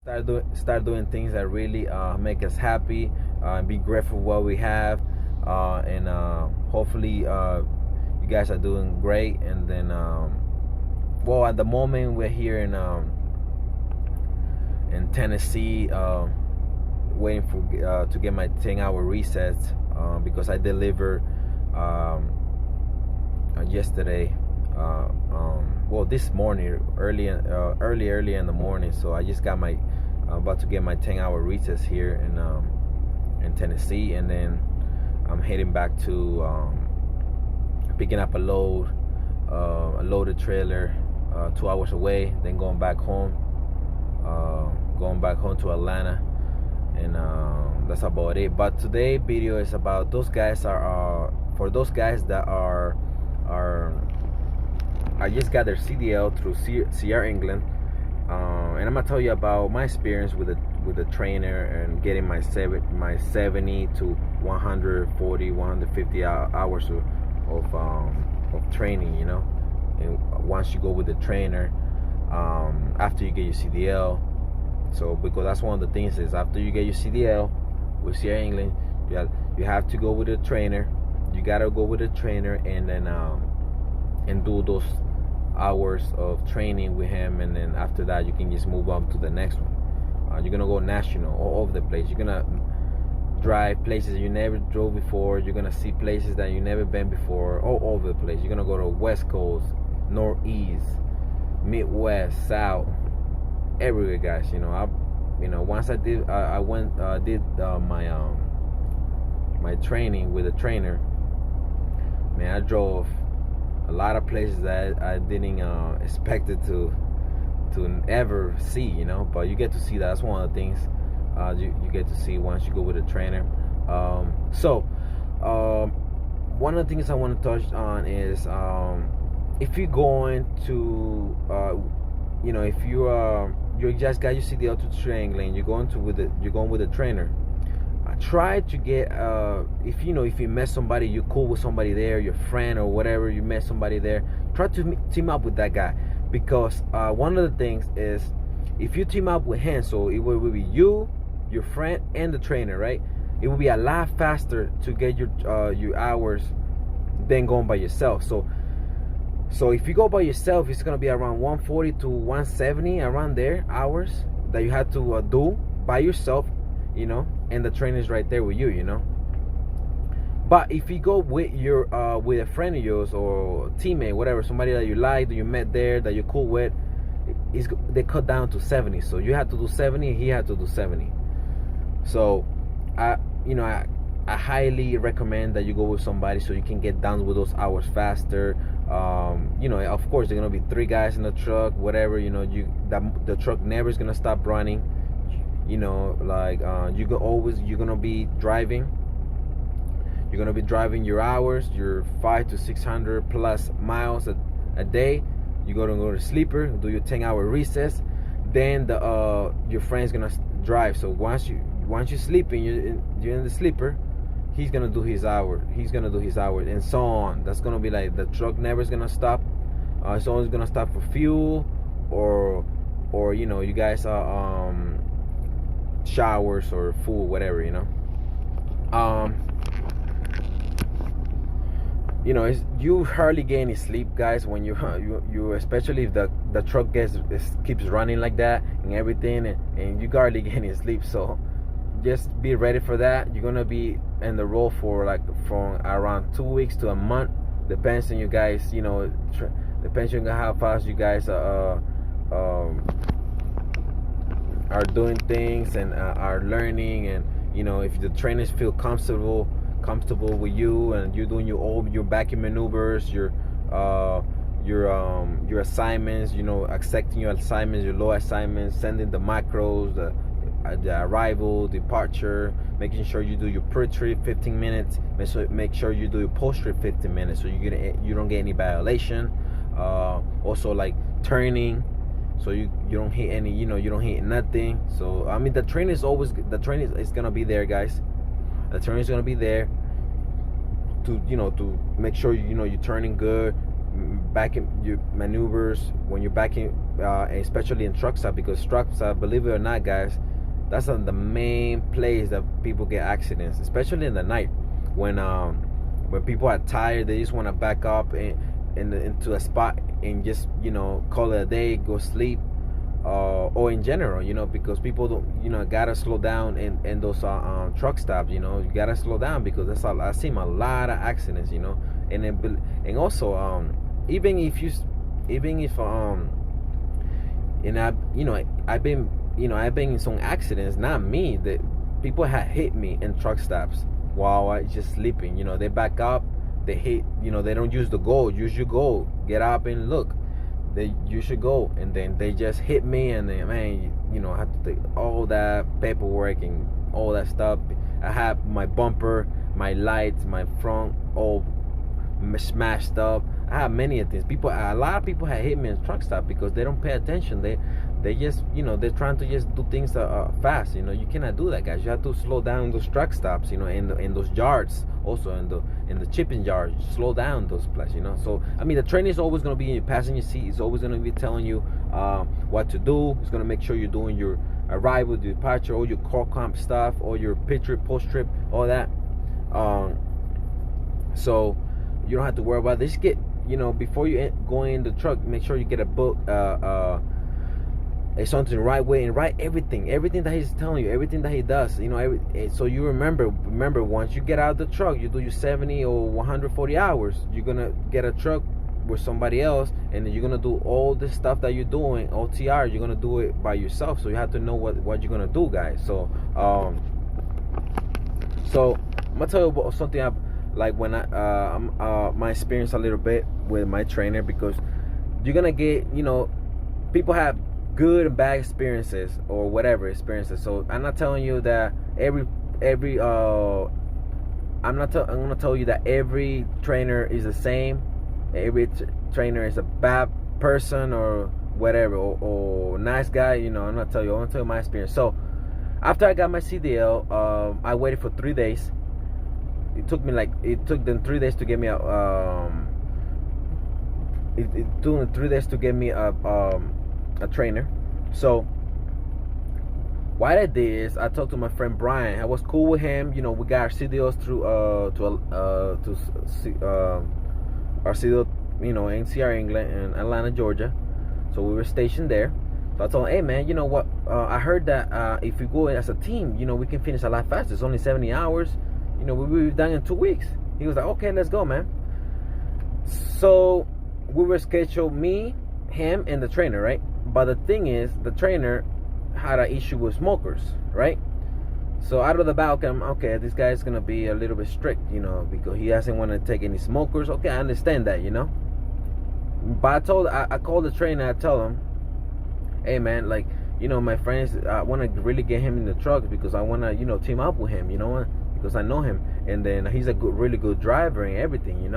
start doing things that really make us happy, and be grateful for what we have, and hopefully you guys are doing great. And then well, at the moment we're here in Tennessee, waiting for to get my 10-hour reset, because I delivered yesterday, well, this morning, early in the morning. So I just got my about to get my 10-hour recess here in Tennessee, and then I'm heading back to picking up a loaded trailer 2 hours away, then going back home to Atlanta, and that's about it. But today's video is about those guys are for those guys that are I just got their CDL through Sierra England, and I'm gonna tell you about my experience with the trainer and getting my 70 to 140, 150 hours of training. And once you go with the trainer, after you get your CDL. So because that's one of the things is after you get your CDL with Sierra England, you have to go with a trainer. You gotta go with a trainer, and then and do those hours of training with him, and then after that you can just move on to the next one. You're gonna go national all over the place. You're gonna drive places you never drove before. You're gonna see places that you never been before all over the place. You're gonna go to West Coast, Northeast, Midwest, South, everywhere, guys. Once I did my training with a trainer, man, I drove a lot of places that I didn't expected to ever see. But you get to see that. That's one of the things you get to see once you go with a trainer. One of the things I want to touch on is if you're going to if you just got your CDL to England, you're going with a trainer. Try to get if you met somebody, you're cool with somebody there, your friend or whatever, you met somebody there, try to team up with that guy, because one of the things is if you team up with him, so it will be you, your friend, and the trainer, right? It will be a lot faster to get your hours than going by yourself. So if you go by yourself, it's gonna be around 140 to 170 around there hours that you have to do by yourself, and the trainer's right there with you. But if you go with with a friend of yours or teammate, whatever, somebody that you like, that you met there, that you're cool with, they cut down to 70. So you have to do 70, he had to do 70. So I highly recommend that you go with somebody so you can get down with those hours faster. Of course, there's gonna be 3 guys in the truck, whatever. The truck never is gonna stop running. You're gonna be driving. You're gonna be driving your hours, your 500 to 600 plus miles a day. You're gonna go to sleeper, do your 10-hour recess. Then your friend's gonna drive. So once you're sleeping, you're in the sleeper. He's gonna do his hour. And so on. That's gonna be like the truck never is gonna stop. It's always gonna stop for fuel, or you guys are showers or food, whatever. You hardly get any sleep, guys, when you especially if the truck keeps running like that and everything, and you hardly get any sleep. So just be ready for that. You're gonna be in the road for from around 2 weeks to a month, depends on you guys. Depends on how fast you guys are doing things and are learning, and if the trainers feel comfortable with you, and you're doing your backing maneuvers, your assignments, accepting your assignments, your low assignments, sending the macros, the arrival, departure, making sure you do your pre-trip 15 minutes, make sure you do your post-trip 15 minutes, so you don't get any violation. Also, like turning, so you don't hit any, you don't hit nothing. So the train is gonna be there, guys. The train is gonna be there to make sure you're turning good, backing your maneuvers when you're backing especially in truck stop, because truck stop, believe it or not, guys, that's the main place that people get accidents, especially in the night when people are tired, they just want to back up into a spot and just call it a day, go sleep, or in general, because people don't, gotta slow down in those truck stops. You gotta slow down, because I've seen a lot of accidents, and also even if and I've been in some accidents, not me, that people have hit me in truck stops while I just sleeping. They back up, they hit, they don't use the go, use your go, get up and look. You should go, and then they just hit me, and then, man, I have to take all that paperwork and all that stuff. I have my bumper, my lights, my front all smashed up. I have many of things. A lot of people have hit me in truck stop because they don't pay attention. They just, they're trying to just do things fast. You cannot do that, guys. You have to slow down those truck stops, in those yards, also in the shipping yards. Slow down those places, So, I mean, the trainer is always going to be in your passenger seat. It's always going to be telling you what to do. It's going to make sure you're doing your arrival, departure, all your core comp stuff, all your pre-trip, post-trip, all that. So you don't have to worry about it. Just get, before you go in the truck, make sure you get a book, something the right way, and write everything that he's telling you, everything that he does, so you remember once you get out of the truck, you do your 70 or 140 hours, you're gonna get a truck with somebody else, and then you're gonna do all this stuff that you're doing OTR. You're gonna do it by yourself, so you have to know what you're gonna do, guys. So I'm gonna tell you about something like when my experience a little bit with my trainer, because you're gonna get, people have good and bad experiences, or whatever experiences. So I'm not telling you that I'm gonna tell you that every trainer is the same, every trainer is a bad person or whatever, or nice guy. I'm not telling you. I want to tell you my experience. So after I got my CDL, I waited for 3 days. It took them 3 days to get me it took them 3 days to get me a trainer. So what I did is I talked to my friend Brian. I was cool with him. We got our CDLs through our CDL, in NCR England in Atlanta, Georgia. So we were stationed there. So I told him, hey man, you know what? I heard that if we go as a team, we can finish a lot faster. It's only 70 hours. We'll be done in 2 weeks. He was like, okay, let's go, man. So we were scheduled, me, him, and the trainer, right? But the thing is, the trainer had an issue with smokers, right? So out of the balcony, okay, this guy's gonna be a little bit strict, because he doesn't want to take any smokers. Okay, I understand that, But I called the trainer. I tell him, hey man, like, my friends, I want to really get him in the truck because I want to, team up with him, because I know him, and then he's a really good driver and everything, and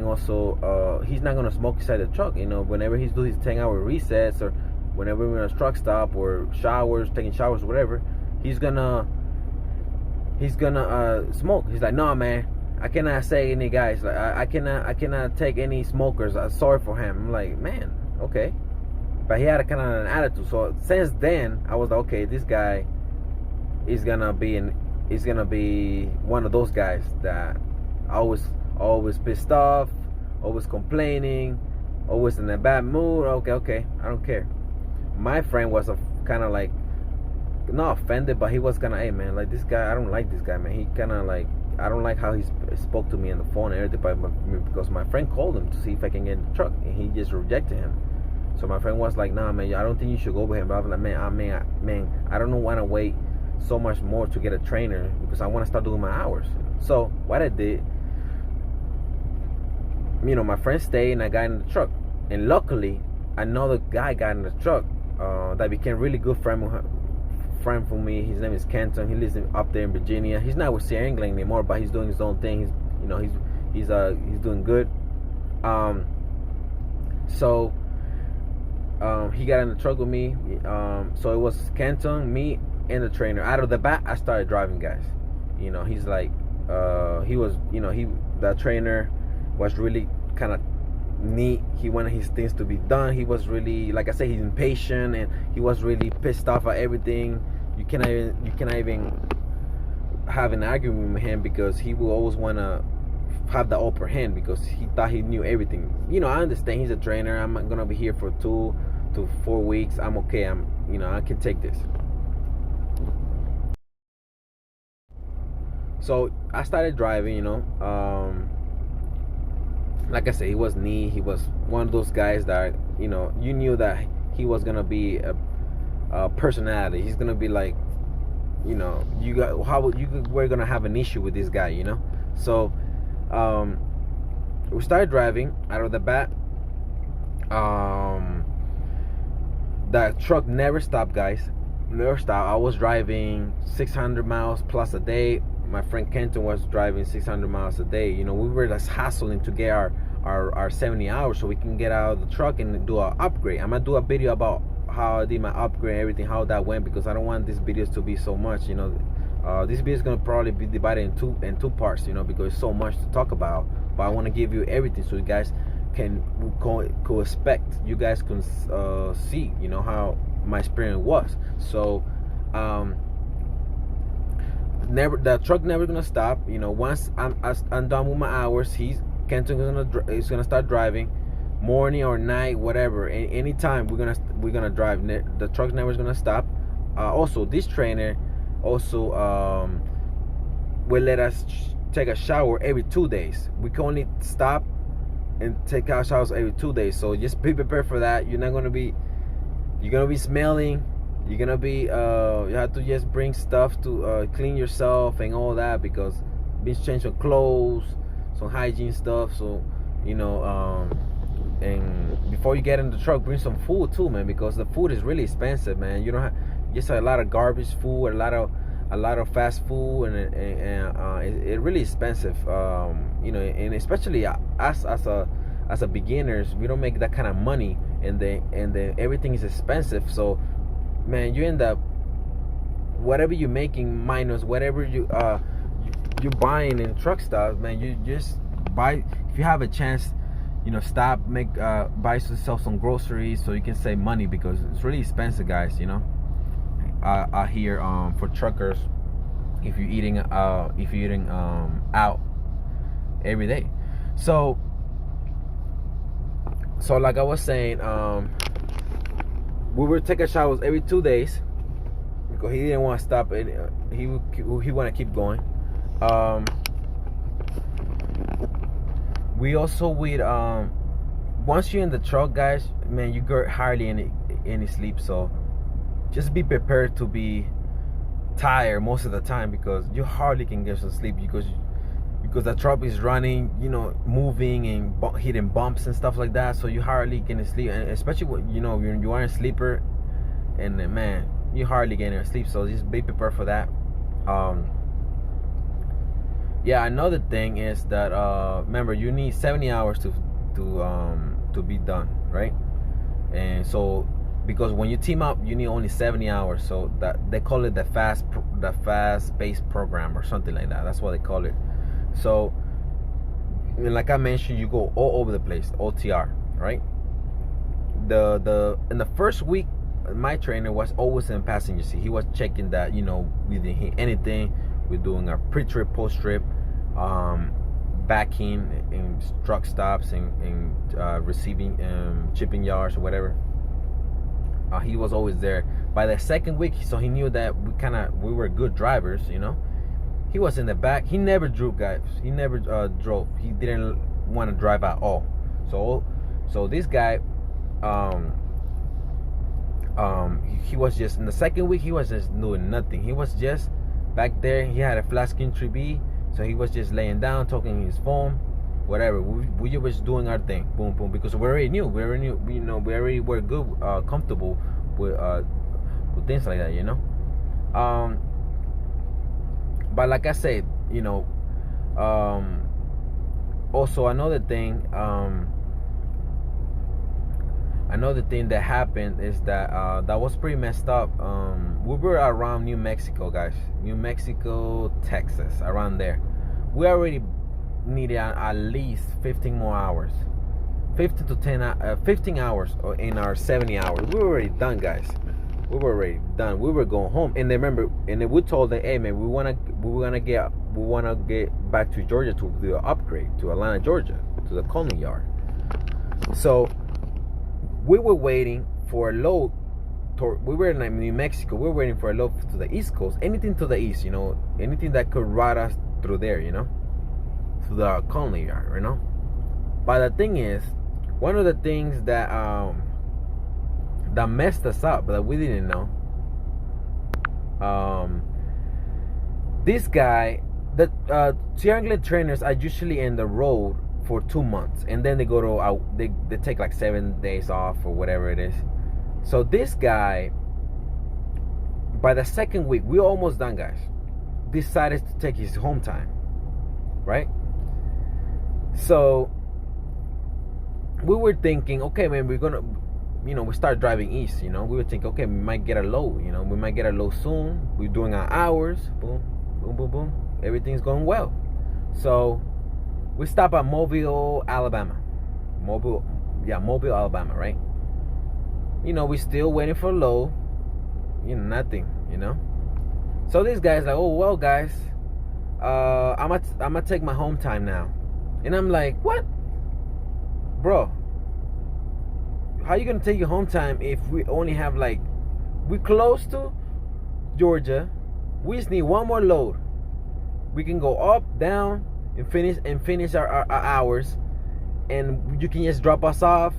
also he's not gonna smoke inside the truck. Whenever he's doing his 10-hour resets, or whenever we're in a truck stop or taking showers, whatever, he's gonna smoke. He's like, no man, I cannot say any guys. Like I cannot take any smokers. I'm sorry for him. I'm like, man, okay. But he had a kind of an attitude. So since then, I was like, okay, this guy is gonna be one of those guys that always pissed off, always complaining, always in a bad mood. Okay, I don't care. My friend was kind of like, not offended, but he was kind of, hey man, like this guy, I don't like this guy, man. He kind of like, I don't like how he spoke to me on the phone and everything, because my friend called him to see if I can get in the truck, and he just rejected him. So my friend was like, nah man, I don't think you should go with him. But I was like, man, I don't want to wait so much more to get a trainer, because I want to start doing my hours. So what I did, my friend stayed and I got in the truck, and luckily another guy got in the truck that became really good friend for me. His name is Kenton. He lives up there in Virginia. He's not with Sierra England anymore, but he's doing his own thing. He's doing good. So he got in the truck with me. So it was Kenton, me, and the trainer. Out of the bat, I started driving, guys. He's like, he was, that trainer was really kind of neat. He wanted his things to be done. He was really, like I said, he's impatient, and he was really pissed off at everything. You cannot even have an argument with him, because he will always want to have the upper hand, because he thought he knew everything. I understand he's a trainer. I'm gonna be here for 2 to 4 weeks. I'm okay. I can take this. So I started driving. Like I said, he was neat. He was one of those guys that you knew that he was gonna be a personality. He's gonna be like, we're gonna have an issue with this guy. So we started driving. Out of the bat, that truck never stopped, guys. Never stopped. I was driving 600 miles plus a day. My friend Kenton was driving 600 miles a day. We were just hassling to get our 70 hours so we can get out of the truck and do an upgrade. I'm gonna do a video about how I did my upgrade, everything, how that went, because I don't want these videos to be so much. This video is gonna probably be divided in two parts, because it's so much to talk about. But I want to give you everything so you guys can expect. You guys can see, how my experience was. So the truck never gonna stop. Once I'm done with my hours, Kenton is gonna start driving, morning or night, whatever, anytime we're gonna drive. The truck never is gonna stop. Also, this trainer also will let us take a shower every 2 days. We can only stop and take our showers every 2 days. So just be prepared for that. You're gonna be smelling. You're gonna be you have to just bring stuff to clean yourself and all that, because be change some clothes, some hygiene stuff. So and before you get in the truck, bring some food too, man, because the food is really expensive, man. You don't have just a lot of garbage food, a lot of fast food, and it really expensive. And especially us as a beginners, we don't make that kind of money, and then everything is expensive. So, man, you end up whatever you're making minus whatever you're buying in truck stuff, man. You just buy, if you have a chance, stop, buy yourself some groceries so you can save money, because it's really expensive, guys. Out here for truckers, if you're eating out every day. So like I was saying, we would take a showers every 2 days, because he didn't want to stop it. He want to keep going. We also once you're in the truck, guys, man, you get hardly any sleep. So just be prepared to be tired most of the time, because you hardly can get some sleep, because the truck is running, moving and hitting bumps and stuff like that. So you hardly get sleep, and especially when you are a sleeper, and man, you hardly get any sleep. So just be prepared for that. Yeah, another thing is that remember, you need 70 hours to be done, right? And so, because when you team up, you need only 70 hours. So that they call it the fast-paced program or something like that. That's what they call it. So, like I mentioned, you go all over the place, OTR, right? In the first week, my trainer was always in passenger seat. He was checking that we didn't hit anything. We're doing our pre-trip, post-trip, backing in truck stops and receiving shipping yards or whatever. He was always there. By the second week, so he knew that we were good drivers. He was in the back. He never drove, guys. He never drove. He didn't want to drive at all. So this guy, he was just in the second week. He was just doing nothing. He was just back there. He had a flat screen TV, so he was just laying down, talking on his phone, whatever. We were just doing our thing, boom, boom, because we already knew. We already were good, comfortable with things like that, But like I said, also another thing that happened is that that was pretty messed up. We were around New Mexico, guys. New Mexico, Texas, around there. We already needed at least 15 more hours. 15 hours in our 70 hours. We were already done, guys. We were already done. We were going home, and they remember, and then we told them, "Hey, man, we wanna get back to Georgia to do an upgrade to Atlanta, Georgia, to the Conley yard." So we were waiting for a load. We were in New Mexico. We were waiting for a load to the East Coast. Anything to the east, anything that could ride us through there, to the Conley yard, But the thing is, one of the things that messed us up that we didn't know, this guy, the Sierra England trainers are usually in the road for 2 months, and then they go to they take like 7 days off or whatever it is. So this guy, by the second week, we're almost done, guys, decided to take his home time, right? So we were thinking, okay, man, we're gonna, we start driving east, we were thinking, okay, we might get a load, we might get a load soon. We're doing our hours, boom, boom, boom, boom. Everything's going well. So we stop at Mobile, Alabama. Mobile, Alabama, right? We still waiting for a load, nothing, So this guy's like, oh, well, guys, I'm gonna take my home time now. And I'm like, what? Bro, how you gonna take your home time if we only have we close to Georgia, we just need one more load. We can go up, down, and finish our hours, and you can just drop us off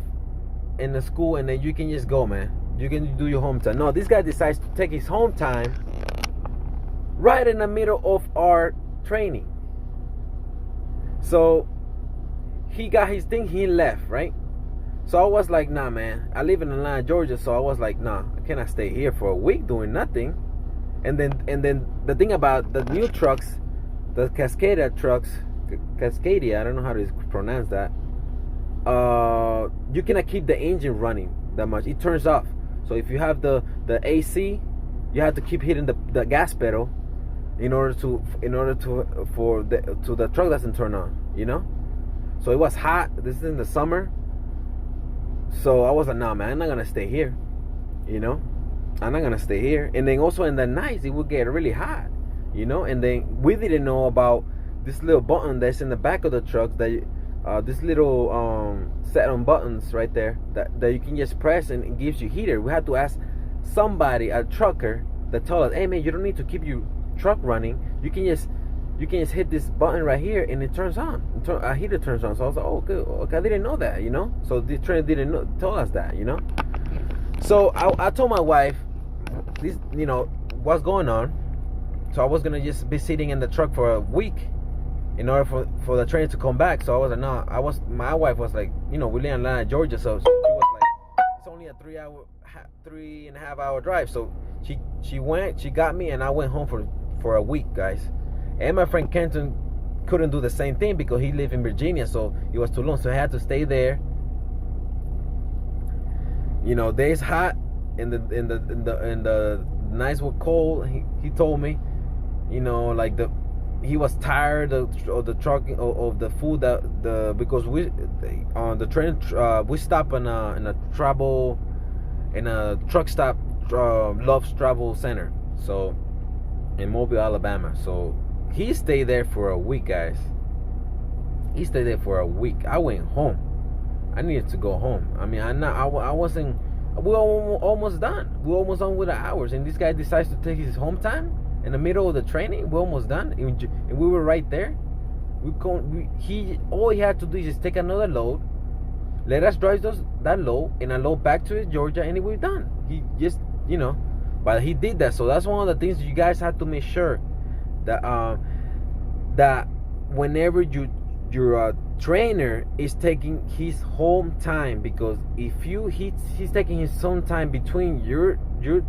in the school, and then you can just go, man. You can do your home time. No, this guy decides to take his home time right in the middle of our training. So he got his thing, he left, right? So I was like, nah, man, I live in Atlanta, Georgia, so I was like, nah, I cannot stay here for a week doing nothing. And then the thing about the new trucks, the Cascadia trucks, Cascadia, I don't know how to pronounce that, you cannot keep the engine running that much. It turns off. So if you have the AC, you have to keep hitting the gas pedal in order for the truck doesn't turn on, So it was hot. This is in the summer. So I was like, nah, man, I'm not gonna stay here. I'm not gonna stay here. And then also in the nights it would get really hot, And then we didn't know about this little button that's in the back of the truck, that this little set on buttons right there that you can just press and it gives you heater. We had to ask somebody, a trucker, that told us, hey, man, you don't need to keep your truck running. You can just hit this button right here and it turns on. A heater turns on. So I was like, oh, good. Okay, I didn't know that, So the trainer didn't tell us that, So I told my wife, this, what's going on. So I was gonna just be sitting in the truck for a week in order for the train to come back. So I was like, no. My wife was like, we live in Atlanta, Georgia, so she was like, it's only a 3.5 hour drive. So she went, she got me, and I went home for a week, guys. And my friend Kenton couldn't do the same thing because he lived in Virginia, so it was too long. So I had to stay there. Days hot, and the nights were cold. He told me, he was tired of the trucking of the food because we on the train we stopped in a truck stop, Love's Travel Center, so in Mobile, Alabama. So he stayed there for a week, guys. He stayed there for a week. I went home. I needed to go home. I mean, I wasn't. We were almost done. We were almost done with the hours, and this guy decides to take his home time in the middle of the training. We're almost done, and we were right there. All he had to do is just take another load, let us drive that load and a load back to Georgia, and we're done. He just, but he did that. So that's one of the things you guys have to make sure that whenever your trainer is taking his home time, because if he's taking his own time between your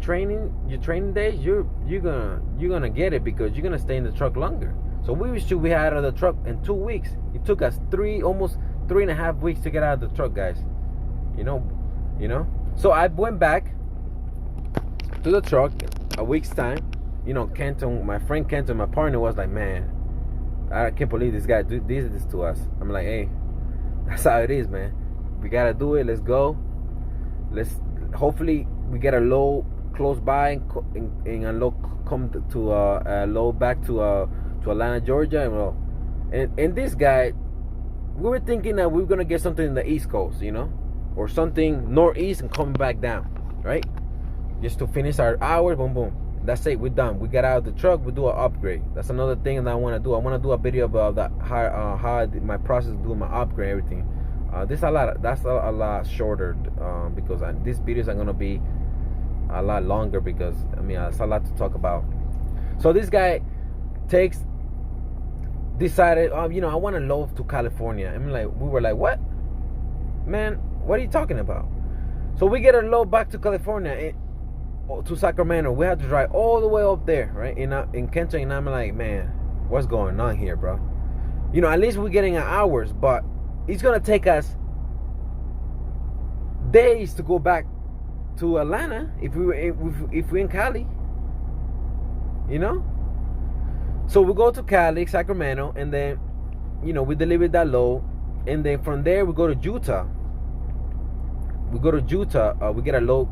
training days, you're gonna get it, because you're gonna stay in the truck longer. So we had out of the truck in 2 weeks. It took us almost 3.5 weeks to get out of the truck, guys. So I went back to the truck a week's time. Kenton, my friend Kenton, my partner, was like, man, I can't believe this guy did this to us. I'm like, hey, that's how it is, man. We gotta do it. Let's go. Let's hopefully we get a load close by and a load come to a load back to Atlanta, Georgia, and well, and this guy, we were thinking that we were gonna get something in the East Coast, you know, or something northeast and coming back down, right? Just to finish our hours, boom, boom. That's it. We're done. We get out of the truck. We do an upgrade. That's another thing that I want to do. I want to do a video about that how my process of doing my upgrade, everything. This a lot. That's a lot shorter because these videos are gonna be a lot longer because I mean it's a lot to talk about. So this guy decided, you know, I want to load to California. I mean, we were like, what, man? What are you talking about? So we get a load back to California. To Sacramento. We have to drive all the way up there, right? In Kentucky, and I'm like, man, what's going on here, bro? You know, at least we're getting hours, but it's gonna take us days to go back to Atlanta if we're in Cali, you know. So we go to Cali, Sacramento, and then, you know, we deliver that load, and then from there we go to Utah. We get a load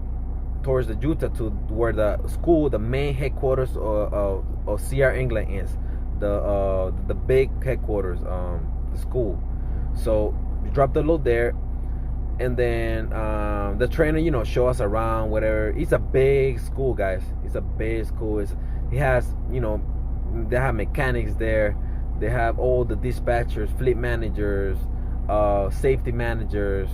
towards the Utah to where the school, the main headquarters of CR England is, the big headquarters, the school. So we drop the load there, and then the trainer, you know, show us around, whatever. It's a big school, guys. It's a big school. It has, you know, they have mechanics there. They have all the dispatchers, fleet managers, safety managers.